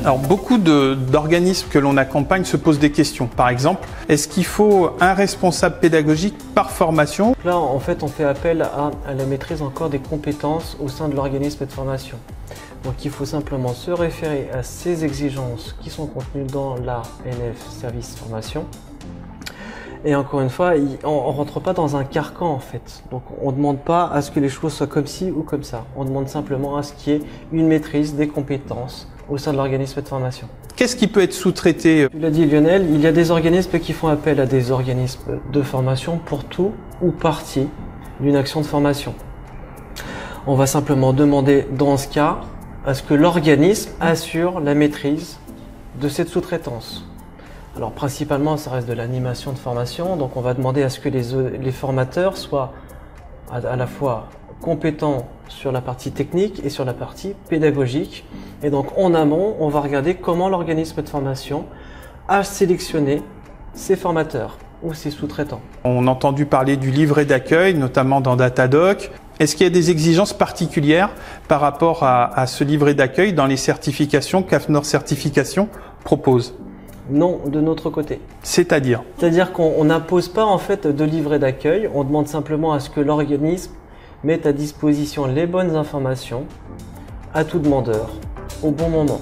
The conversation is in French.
Alors beaucoup d'organismes que l'on accompagne se posent des questions. Par exemple, est-ce qu'il faut un responsable pédagogique par formation? Là, en fait, on fait appel à la maîtrise encore des compétences au sein de l'organisme de formation. Donc il faut simplement se référer à ces exigences qui sont contenues dans l'ANF Service Formation. Et encore une fois, on ne rentre pas dans un carcan en fait. Donc on ne demande pas à ce que les choses soient comme ci ou comme ça. On demande simplement à ce qu'il y ait une maîtrise des compétences au sein de l'organisme de formation. Qu'est-ce qui peut être sous-traité? Tu l'as dit Lionel, il y a des organismes qui font appel à des organismes de formation pour tout ou partie d'une action de formation. On va simplement demander dans ce cas à ce que l'organisme assure la maîtrise de cette sous-traitance. Alors principalement, ça reste de l'animation de formation, donc on va demander à ce que les formateurs soient à la fois compétents sur la partie technique et sur la partie pédagogique. Et donc en amont, on va regarder comment l'organisme de formation a sélectionné ses formateurs ou ses sous-traitants. On a entendu parler du livret d'accueil, notamment dans Datadoc. Est-ce qu'il y a des exigences particulières par rapport à ce livret d'accueil dans les certifications qu'AFNOR Certification propose? Non, de notre côté. C'est-à-dire? C'est-à-dire qu'on n'impose pas en fait de livret d'accueil, on demande simplement à ce que l'organisme mette à disposition les bonnes informations à tout demandeur au bon moment.